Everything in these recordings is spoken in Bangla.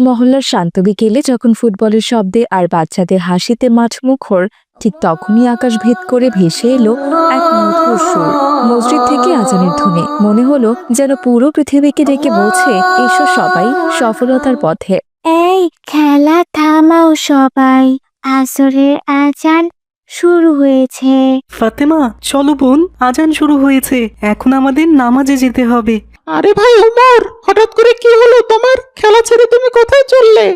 মহল্লার শান্ত বিকেলে যখন ফুটবলের শব্দে আর বাচ্চাদের হাসিতে মাঠ মুখর, ঠিক তখনই আকাশ ভেদ করে ভেসে এলো এক মধুর সুর। মসজিদ থেকে আজানের ধ্বনি মনে হলো যেন পুরো পৃথিবীকে ডেকে বলছে, এসো সবাই সফলতার পথে। এই খেলা থামাও সবাই, আসরের আজান শুরু হয়েছে। ফাতেমা, চলো বোন, আজান শুরু হয়েছে, এখন আমাদের নামাজে যেতে হবে। আরে ভাই ওমর, হঠাৎ করে কি হলো তোমার? খেলা ছেড়ে তুমি কোথায় চললে?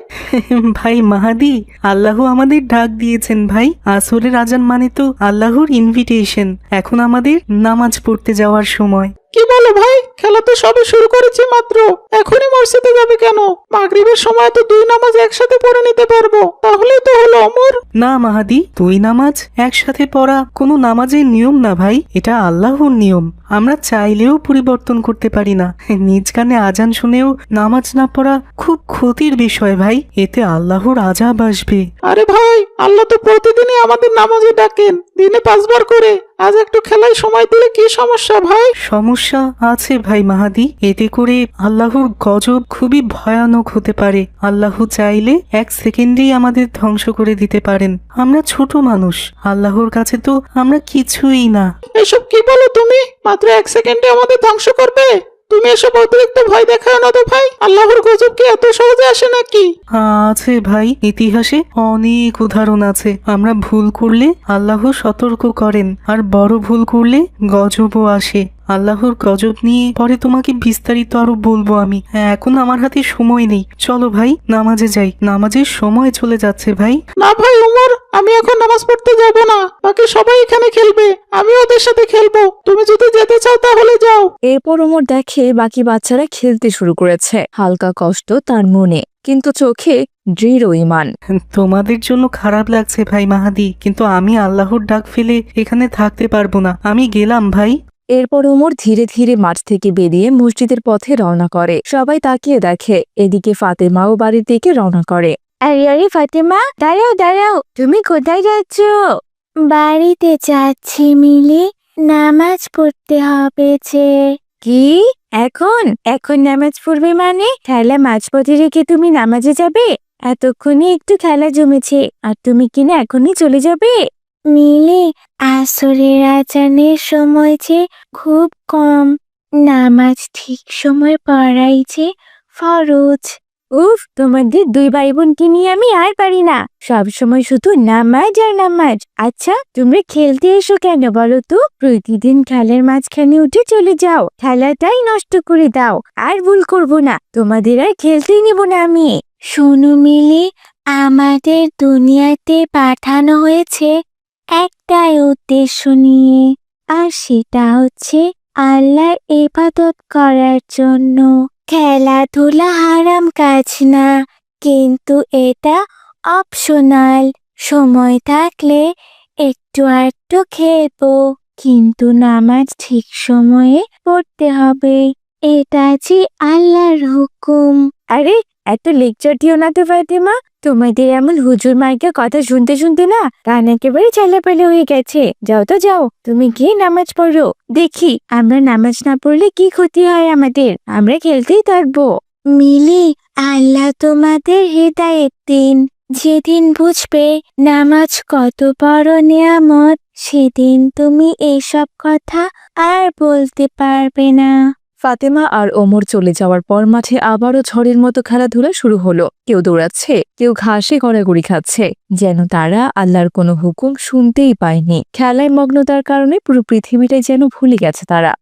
ভাই মাহাদি, আল্লাহ আমাদের ডাক দিয়েছেন ভাই। আসরের আজান মানে তো আল্লাহর ইনভিটেশন। এখন আমাদের নামাজ পড়তে যাওয়ার সময়। কি বলো ভাই? খেলা তো সবে শুরু করেছি মাত্র, এখনই মসজিদে যাবে কেন? মাগরিবের সময় তো দুই নামাজ একসাথে পড়ে নিতে পারবো, তাহলেই তো হলো ওমর। না মাহাদি, দুই নামাজ একসাথে পড়া কোনো নামাজের নিয়ম না ভাই, এটা আল্লাহর নিয়ম। আমরা চাইলেও পরিবর্তন করতে পারি না। নিজ কানে আজান শুনেও নামাজ না পড়া খুব ক্ষতির বিষয় ভাই, এতে আল্লাহর আযাব আসবে। আরে ভাই, আল্লাহ তো প্রতিদিনই আমাদের নামাজে ডাকেন, দিনে 5 বার করে। আজ একটু খেলায় সময় দিলে কি সমস্যা ভাই? সমস্যা আছে ভাই মাহাদি, এতে করে আল্লাহর গজব খুবই ভয়ানক হতে পারে। আল্লাহ চাইলে 1 সেকেন্ডেই আমাদের ধ্বংস করে দিতে পারেন। আমরা ছোট মানুষ, আল্লাহর কাছে তো আমরা কিছুই না। এসব কি বলো তুমি? মাত্র 1 সেকেন্ডে আমাদের ধ্বংস করবে? তুমি এসব অতিরিক্ত ভয় দেখাও না তো ভাই। আল্লাহর গজব কি এত সহজে আসে নাকি? আছে ভাই, ইতিহাসে অনেক উদাহরণ আছে। আমরা ভুল করলে আল্লাহ সতর্ক করেন, আর বড় ভুল করলে গজবও আসে। আল্লাহর গজব নিয়ে পরে তোমাকে বিস্তারিত আরো বলবো আমি। এখন আমার হাতে সময় নেই, চলো ভাই নামাজে যাই, নামাজের সময় চলে যাচ্ছে ভাই। না ভাই ওমর, আমি এখন নামাজ পড়তে যাব না, বাকি সবাই এখানে খেলবে, আমি ওদের সাথে খেলবো। তুমি যদি যেতে চাও তাহলে যাও। এরপর ওমর দেখে বাকি বাচ্চারা খেলতে শুরু করেছে। হালকা কষ্ট তার মনে, কিন্তু চোখে দৃঢ় ঈমান। তোমাদের জন্য খারাপ লাগছে ভাই মাহাদি, কিন্তু আমি আল্লাহর ডাক ফেলে এখানে থাকতে পারবো না, আমি গেলাম ভাই। এরপর ওমর ধীরে ধীরে মাঠ থেকে বেরিয়ে মসজিদের পথে রওনা করে। সবাই তাকিয়ে দেখে, এদিকে ফাতেমাও বাড়ির দিকে রওনা করে। আরে আরে ফাতেমা, দাঁড়াও দাঁড়াও, তুমি কোথায় যাচ্ছ? বাড়িতে যাচ্ছি মিলি, নামাজ পড়তে হবে যে। কি? এখন এখন নামাজ পড়বে মানে? খেলা মাঝপথে রেখে তুমি নামাজে যাবে? এতক্ষণে একটু খেলা জমেছে, আর তুমি কিনা এখনই চলে যাবে? মিলি, আসরের আজানের সময় যে খুব কম, নামাজ ঠিক সময় পড়াই যে ফরজ। উফ, তোমাদের 2 ভাই বোনকে নিয়ে আমি আর পারি না, সব সময় শুধু নামাজ আর নামাজ। আচ্ছা, তোমরা খেলতে এসো কেন বলো তো? প্রতিদিন খেলার মাঝখানে উঠে চলে যাও, খেলাটাই নষ্ট করে দাও। আর ভুল করবো না, তোমাদের আর খেলতেই নিব না আমি। শোনো মিলি, আমাদের দুনিয়াতে পাঠানো হয়েছে একটাই উদ্দেশ্য নিয়ে, আর সেটা হচ্ছে আল্লাহর ইবাদত করার জন্য। খেলাধুলা হারাম কাজ না, কিন্তু এটা অপশনাল। সময় থাকলে একটু আধটু খেলবো, কিন্তু নামাজ ঠিক সময়ে পড়তে হবে, এটা যে আল্লাহর হুকুম। আরে, এত লেকচার দিও না তো ফাতেমা। তোমাদের এমন হুজুর মার্কা কথা শুনতে শুনতে না কান একেবারে চালাপালা হয়ে গেছে। যাও তো যাও, তুমি গিয়ে নামাজ পড়ো। দেখি আমরা নামাজ না পড়লে কি ক্ষতি হয় আমাদের, আমরা খেলতেই থাকবো। মিলি, আল্লাহ তোমাদের হেদায়েত দিন। যেদিন বুঝবে নামাজ কত বড় নিয়ামত, সেদিন তুমি এইসব কথা আর বলতে পারবে না। ফাতেমা আর ওমর চলে যাওয়ার পর মাঠে আবারও ঝড়ের মতো খেলাধুলা শুরু হলো। কেউ দৌড়াচ্ছে, কেউ ঘাসে গড়াগড়ি খাচ্ছে, যেন তারা আল্লাহর কোনো হুকুম শুনতেই পায়নি। খেলায় মগ্নতার কারণে পুরো পৃথিবীটাই যেন ভুলে গেছে তারা।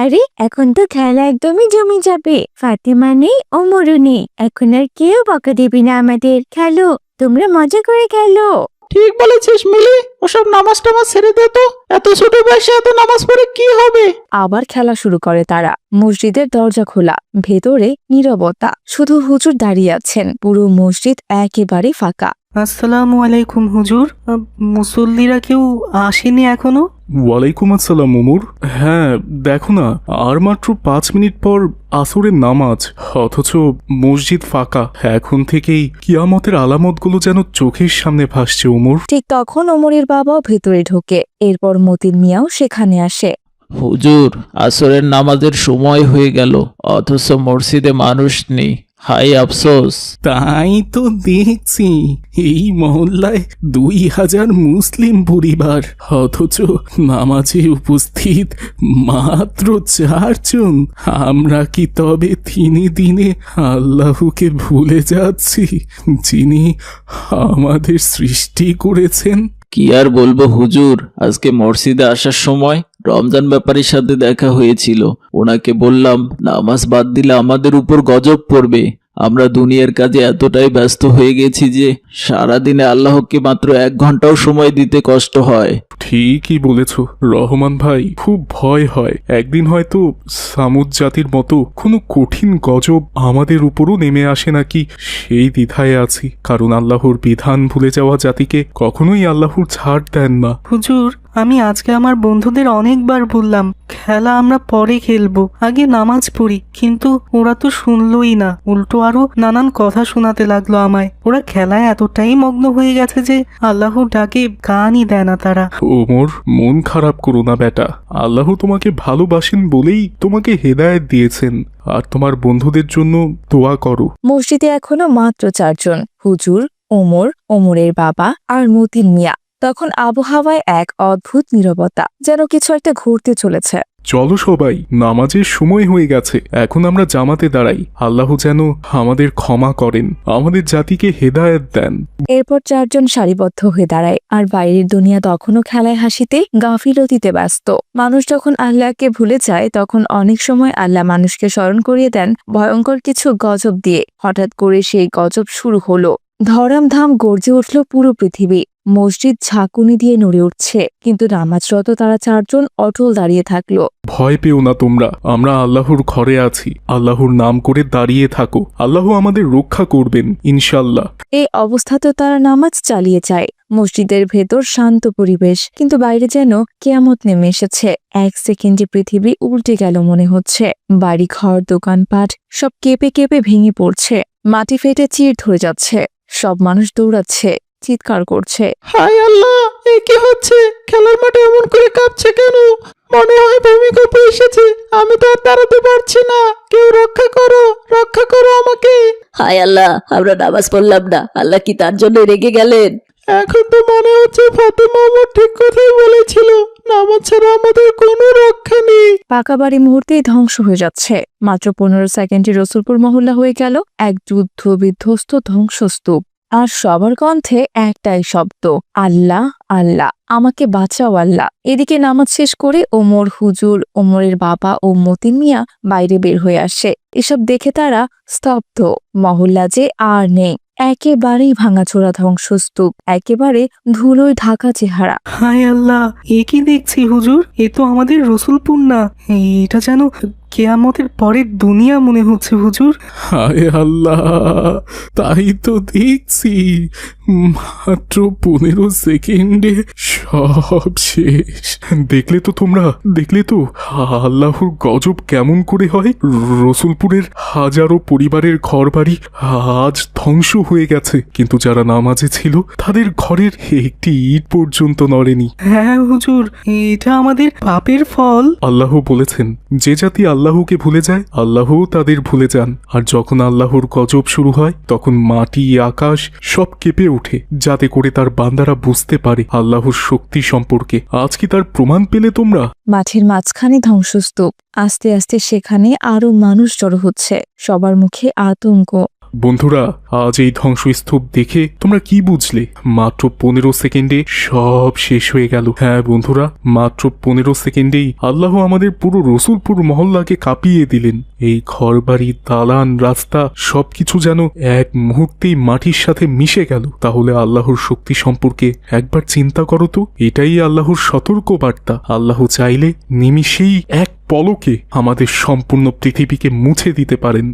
আরে, এখন তো খেলা একদমই জমে যাবে। ফাতেমা নেই, ওমরও নেই, এখন আর কেউ বকা দেবে না আমাদের। খেলো, তোমরা মজা করে খেলো। ঠিক বলেছিস মিলি, ওসব নামাজ টামাজ ছেড়ে দে তো। এত ছোট বয়সে এত নামাজ পড়ে কি হবে? আবার খেলা শুরু করে তারা। মসজিদের দরজা খোলা, ভেতরে নীরবতা, শুধু হুজুর দাঁড়িয়ে আছেন। পুরো মসজিদ একেবারে ফাঁকা। আসসালামু আলাইকুম হুজুর, মুসল্লিরা কেউ আসেনি এখনো? ওয়ালাইকুম আসসালাম ওমর। হ্যাঁ, দেখো না, আর মাত্র 5 মিনিট পর আসরের নামাজ, অথচ মসজিদ ফাঁকা। এখন থেকেই কিয়ামতের আলামতগুলো যেন চোখের সামনে ভাসছে ওমর। ঠিক তখন ওমরের বাবাও ভেতরে ঢোকে। এরপর মতিন মিয়াও সেখানে আসে। হুজুর, আসরের নামাজের সময় হয়ে গেল, অথচ মসজিদে মানুষ নেই। হাই আফসোস। তাই তো দেখছি এই মহল্লায় 2000 মুসলিম পরিবার, অথচ নামাজে উপস্থিত মাত্র 4 জন। আমরা কি তবে দিনে দিনে আল্লাহকে ভুলে যাচ্ছি, যিনি আমাদের সৃষ্টি করেছেন? কি আর বলবো হুজুর, আজকে মসজিদে আসার সময় রমজান ব্যাপারীর সাথে দেখা হয়েছিল। ওনাকে বললাম নামাজ বাদ দিলে আমাদের উপর গজব পড়বে। আমরা দুনিয়ার কাজে এতটাই ব্যস্ত হয়ে গেছি যে সারাদিনে আল্লাহকে মাত্র 1 ঘন্টাও সময় দিতে কষ্ট হয়। ঠিকই বলেছ রহমান ভাই, খুব ভয় হয় একদিন হয়তো সামুদ জাতির মতো কোনো কঠিন গজব আমাদের উপরও নেমে আসে নাকি, সেই দ্বিধায় আছি। কারণ আল্লাহর বিধান ভুলে যাওয়া জাতিকে কখনোই আল্লাহর ছাড় দেন না। হুজুর, আমি আজকে আমার বন্ধুদের অনেকবার বললাম খেলা আমরা পরে খেলবো, আগে নামাজ পড়ি, কিন্তু ওরা তো শুনলই না, উল্টো আরো নানান কথা শোনাতে লাগলো আমায়। ওরা খেলায় এতটাই মগ্ন হয়ে গেছে যে আল্লাহর ডাকে গানই দেয় না তারা। ওমর, মন খারাপ করো না বেটা, আল্লাহ তোমাকে ভালোবাসেন বলেই তোমাকে হেদায়েত দিয়েছেন। আর তোমার বন্ধুদের জন্য দোয়া করো। মসজিদে এখনো মাত্র 4 জন, হুজুর, ওমর, ওমরের বাবা আর মতিন মিয়া। তখন আবহাওয়ায় এক অদ্ভুত নীরবতা, যেন কিছু একটা ঘুরতে চলেছে। চলো সবাই, নামাজের সময় হয়ে গেছে, এখন আমরা জামাতে দাঁড়াই। আল্লাহ যেন আমাদের ক্ষমা করেন, আমাদের জাতিকে হেদায়েত দেন। এরপর 4 জন সারিবদ্ধ হয়ে দাঁড়ায়, আর বাইরের দুনিয়া তখনও খেলায় হাসিতে গাফিলতিতে ব্যস্ত। মানুষ যখন আল্লাহকে ভুলে যায়, তখন অনেক সময় আল্লাহ মানুষকে স্মরণ করিয়ে দেন ভয়ঙ্কর কিছু গজব দিয়ে। হঠাৎ করে সেই গজব শুরু হলো। ধরামধাম গর্জে উঠল পুরো পৃথিবী। মসজিদ ঝাঁকুনি দিয়ে নড়ে উঠছে, কিন্তু নামাজরত তারা 4 জন অটল দাঁড়িয়ে থাকলো। ভয় পেও না তোমরা, আমরা আল্লাহর ঘরে আছি। আল্লাহর নাম করে দাঁড়িয়ে থাকো, আল্লাহ আমাদের রক্ষা করবেন ইনশাল্লাহ। এই অবস্থাতে তারা নামাজ চালিয়ে যায়। মসজিদের ভেতর শান্ত পরিবেশ, কিন্তু বাইরে যেন কেয়ামত নেমে এসেছে। 1 সেকেন্ডে পৃথিবী উল্টে গেল মনে হচ্ছে। বাড়ি, ঘর, দোকানপাট সব কেঁপে কেঁপে ভেঙে পড়ছে। মাটি ফেটে চির ধরে যাচ্ছে। সব মানুষ দৌড়াচ্ছে, চিৎকার করছে। হায় আল্লাহ, এ কি হচ্ছে? খেলার মাঠে এমন করে কাঁপছে কেন? মনে হয় ভূমিকম্প এসেছে। আমি তো আর দাঁড়াতে পারছি না। কেউ রক্ষা করো, রক্ষা করো আমাকে। হায় আল্লাহ, আমরা নামাজ পড়লাম না, আল্লাহ কি তার জন্য রেগে গেলেন? এখন তো মনে হচ্ছে ফাতেমা আমার ঠিক কথাই বলেছিল, নামাজ ছাড়া আমাদের কোনো রক্ষা নেই। পাকা বাড়ি মুহূর্তেই ধ্বংস হয়ে যাচ্ছে। মাত্র 15 সেকেন্ডে রসুলপুর মহল্লা হয়ে গেল এক যুদ্ধ বিধ্বস্ত ধ্বংসস্তূপ। আর সবার কণ্ঠে একটাই শব্দ, আল্লাহ, আল্লাহ, আমাকে বাঁচাও আল্লাহ। এদিকে নামাজ শেষ করে ওমর, হুজুর, ওমরের বাবা ও মতিন মিয়া বাইরে বের হয়ে আসে। এসব দেখে তারা স্তব্ধ। মহল্লা যে আর নেই, একেবারেই ভাঙাচোরা ধ্বংসস্তূপ, একেবারে ধুলোয় ঢাকা চেহারা। হায় আল্লাহ, এ কি দেখছি হুজুর? এ তো আমাদের রসুলপুর না, এটা যেন কেয়ামতের পরের দুনিয়া মনে হচ্ছে হুজুর। হায় আল্লাহ, তাই তো দেখছি, মাত্র 15 সেকেন্ডে সব শেষ। দেখলে তো তোমরা, দেখলে তো আল্লাহর গজব কেমন করে হয়। রসুলপুরের হাজারো পরিবারের ঘরবাড়ি আজ ধ্বংস হয়ে গেছে, কিন্তু যারা নামাজে ছিল তাদের ঘরের একটি ইট পর্যন্ত নড়েনি। হ্যাঁ হুজুর, এটা আমাদের পাপের ফল। আল্লাহ বলেছেন, যে জাতি আল্লাহকে ভুলে যায় আল্লাহও তাদের ভুলে যান। আর যখন আল্লাহর গজব শুরু হয়, তখন মাটি, আকাশ সব কেঁপে ওঠে, যাতে করে তার বান্দারা বুঝতে পারে আল্লাহর শক্তি সম্পর্কে। আজ কি তার প্রমাণ পেলে তোমরা? মাঠের মাঝখানে ধ্বংসস্তূপ, আস্তে আস্তে সেখানে আরো মানুষ জড়ো হচ্ছে। সবার মুখে আতঙ্ক। বন্ধুরা, আজ এই ধ্বংসস্তূপ দেখে তোমরা কি বুঝলে? মাত্র 15 সেকেন্ডে সব শেষ হয়ে গেল। হ্যাঁ বন্ধুরা, মাত্র 15 সেকেন্ডেই আল্লাহ আমাদের পুরো রসুলপুর মহল্লাকে কাঁপিয়ে দিলেন। এই ঘরবাড়ি, দালান, রাস্তা সবকিছু যেন এক মুহূর্তেই মাটির সাথে মিশে গেল। তাহলে আল্লাহর শক্তি সম্পর্কে একবার চিন্তা করো তো। এটাই আল্লাহর সতর্ক বার্তা। আল্লাহ চাইলে নিমিষেই এক পলকে আমাদের সম্পূর্ণ পৃথিবীকে মুছে দিতে পারেন।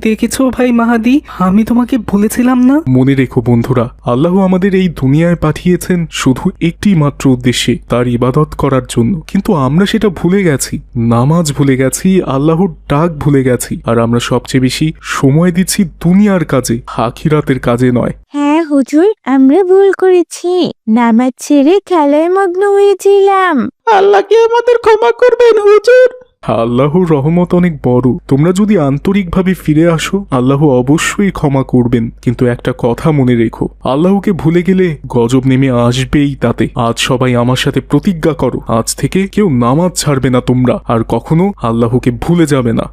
দেখেছো ভাই মাহাদি, আমি তোমাকে বলেছিলাম না? মনে রেখো বন্ধুরা, আল্লাহ আমাদের এই দুনিয়ায় পাঠিয়েছেন শুধু একটি মাত্র উদ্দেশ্যে, তার ইবাদত করার জন্য। কিন্তু আমরা সেটা ভুলে গেছি, নামাজ ভুলে গেছি, আল্লাহর ডাক ভুলে গেছি। আর আমরা সবচেয়ে বেশি সময় দিচ্ছি দুনিয়ার কাজে, আখিরাতের কাজে নয়। হ্যাঁ হুজুর, আমরা ভুল করেছি, নামাজ ছেড়ে খেলায় মগ্ন হয়েছিলাম। আল্লাহ কি আমাদের ক্ষমা করবেন হুজুর? আল্লাহর রহমত অনেক বড়। তোমরা যদি আন্তরিকভাবে ফিরে আসো আল্লাহ অবশ্যই ক্ষমা করবেন, কিন্তু একটা কথা মনে রেখো, আল্লাহকে ভুলে গেলে গজব নেমে আসবেই। তাতে আজ সবাই আমার সাথে প্রতিজ্ঞা করো, আজ থেকে কেউ নামাজ ছাড়বে না তোমরা, আর কখনো আল্লাহকে ভুলে যাবে না।